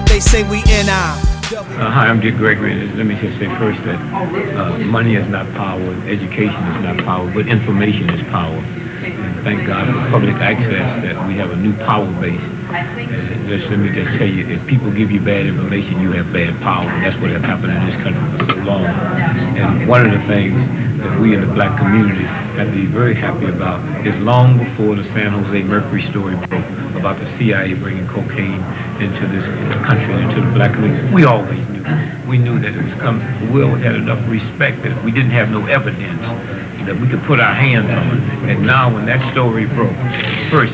They say we in our Hi, I'm Gregory. Let me just say first that money is not power, education is not power, but information is power. And thank God for public access that we have a new power base. Let me just tell you, if people give you bad information, you have bad power. That's what has happened in this country for so long. And one of the things that we in the black community have to be very happy about is long before the San Jose Mercury story broke about the CIA bringing cocaine into this country, into the black community. We always knew. We knew that it was coming. We always had enough respect that we didn't have no evidence that we could put our hands on. And now when that story broke, first,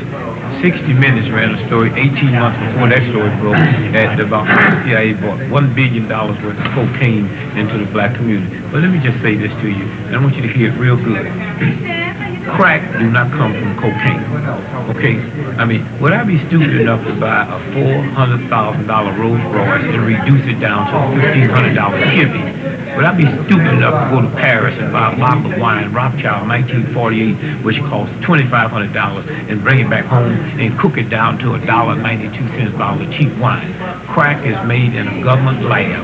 60 Minutes ran a story 18 months before that story broke at about the CIA bought $1 billion worth of cocaine into the black community. But let me just say this to you, and I want you to hear it real good. Crack do not come from cocaine, okay? I mean, would I be stupid enough to buy a $400,000 Rolls Royce and reduce it down to a $1,500 Chevy? Would I be stupid enough to go to Paris and buy a bottle of wine, Rothschild 1948, which costs $2,500, and bring it back home and cook it down to $1.92 bottle of cheap wine? Crack is made in a government lab.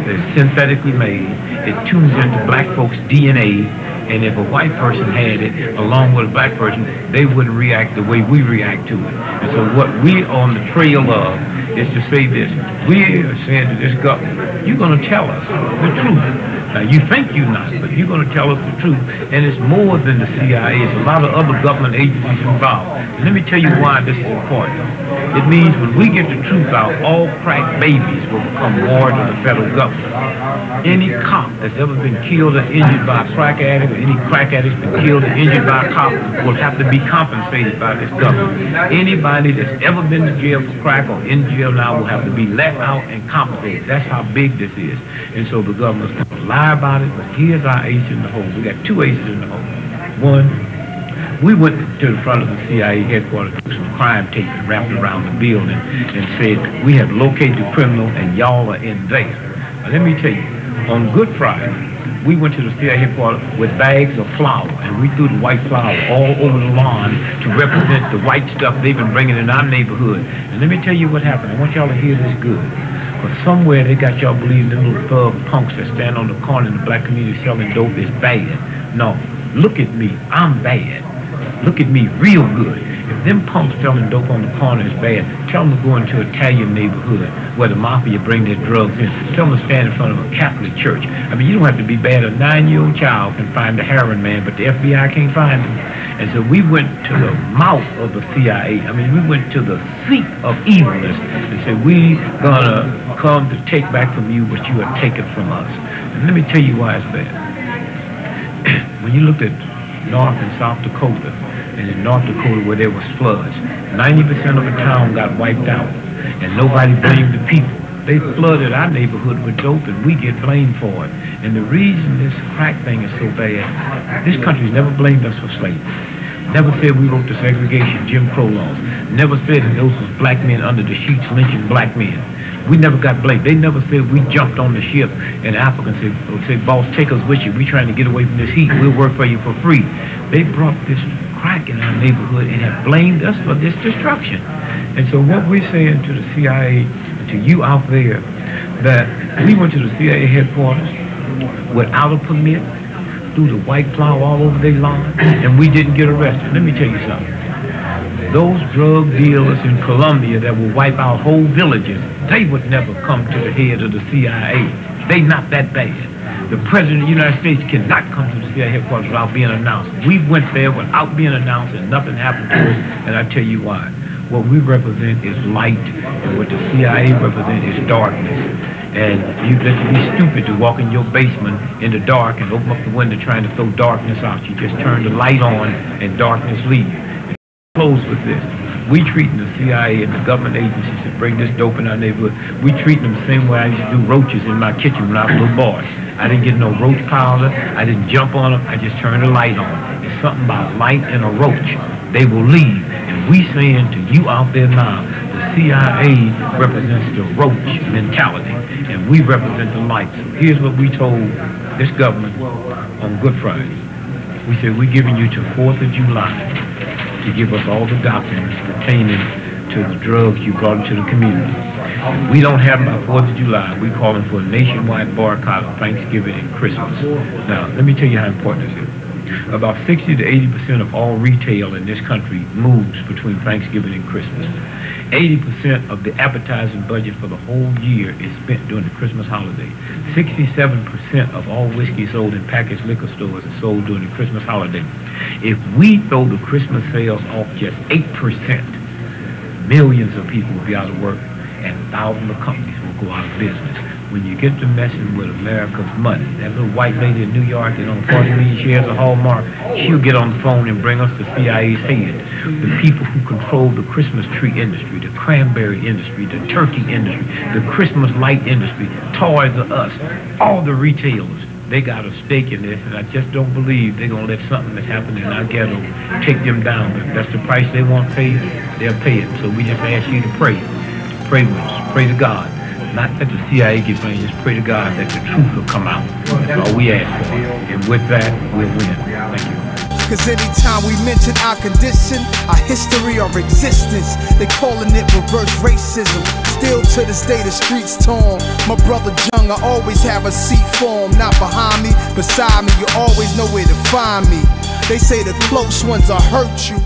It's synthetically made. It tunes into black folks' DNA. And if a white person had it along with a black person, they wouldn't react the way we react to it. And so what we are on the trail of is to say this. We are saying to this government, you're going to tell us the truth. Now, you think you're not, but you're going to tell us the truth. And it's more than the CIA. It's a lot of other government agencies involved. And let me tell you why this is important. It means when we get the truth out, all crack babies will become wards of the federal government. Any cop that's ever been killed or injured by a crack addict, or any crack addict that's been killed or injured by a cop, will have to be compensated by this government. Anybody that's ever been to jail for crack or in jail now will have to be let out and compensated. That's how big this is. And so the government's going to lie about it, but here's our ace in the hole. We got two aces in the hole. One, we went to the front of the CIA headquarters, took some crime tape and wrapped it around the building and said, we have located the criminal and y'all are in there. Now, let me tell you, on Good Friday, we went to the CIA headquarters with bags of flour, and we threw the white flour all over the lawn to represent the white stuff they've been bringing in our neighborhood. And let me tell you what happened. I want y'all to hear this good. But somewhere they got y'all believing them little thug punks that stand on the corner in the black community selling dope is bad. No, look at me. I'm bad. Look at me real good. If them punks selling dope on the corner is bad, tell them to go into an Italian neighborhood where the mafia bring their drugs in. Tell them to stand in front of a Catholic church. I mean, you don't have to be bad. A 9-year-old child can find the heroin man, but the FBI can't find him. And so we went to the mouth of the CIA. I mean, we went to the seat of evilness and said, we gonna come to take back from you what you have taken from us. And let me tell you why it's bad. When you looked at North and South Dakota, and in North Dakota where there was floods, 90% of the town got wiped out, and nobody blamed the people. They flooded our neighborhood with dope, and we get blamed for it. And the reason this crack thing is so bad, this country's never blamed us for slavery. Never said we wrote the segregation, Jim Crow laws. Never said that those was black men under the sheets lynching black men. We never got blamed. They never said we jumped on the ship and Africans said, boss, take us with you. We trying to get away from this heat. We'll work for you for free. They brought this crack in our neighborhood and have blamed us for this destruction. And so what we're saying to the CIA, to you out there, that we went to the CIA headquarters without a permit, threw the white flour all over their lawn, and we didn't get arrested. Let me tell you something. Those drug dealers in Colombia that will wipe out whole villages, they would never come to the head of the CIA. They not that bad. The President of the United States cannot come to the CIA headquarters without being announced. We went there without being announced and nothing happened to us, and I tell you why. What we represent is light, and what the CIA represents is darkness. And you'd be stupid to walk in your basement in the dark and open up the window trying to throw darkness out. You just turn the light on and darkness leaves. Close with this. We treating the CIA and the government agencies that bring this dope in our neighborhood, we treat them the same way I used to do roaches in my kitchen when I was a little boy. I didn't get no roach powder. I didn't jump on them. I just turned the light on. It's something about light and a roach. They will leave. And we saying to you out there now, the CIA represents the roach mentality, and we represent the light. So here's what we told this government on Good Friday. We said, we're giving you to 4th of July to give us all the documents pertaining to the drugs you brought into the community. If we don't have them by 4th of July, we're calling for a nationwide boycott of Thanksgiving and Christmas. Now, let me tell you how important this is. About 60 to 80% of all retail in this country moves between Thanksgiving and Christmas. 80% of the advertising budget for the whole year is spent during the Christmas holiday. 67% of all whiskey sold in packaged liquor stores is sold during the Christmas holiday. If we throw the Christmas sales off just 8%, millions of people will be out of work and thousands of companies will go out of business. When you get to messing with America's money, that little white lady in New York that owns 40 million shares of Hallmark, she'll get on the phone and bring us the CIA's head. The people who control the Christmas tree industry, the cranberry industry, the turkey industry, the Christmas light industry, Toys R Us, all the retailers, they got a stake in this, and I just don't believe they're going to let something that's happening in our ghetto take them down. But if that's the price they want paid, they'll pay it. So we just ask you to pray. Pray with us. Pray to God. Not that the CIA gets blamed, just pray to God that the truth will come out. That's all we ask for. And with that, we'll win. Thank you. Cause anytime we mention our condition, our history, our existence, they calling it reverse racism. Still to this day the streets torn. My brother Jung, I always have a seat for him. Not behind me, beside me, you always know where to find me. They say the close ones will hurt you.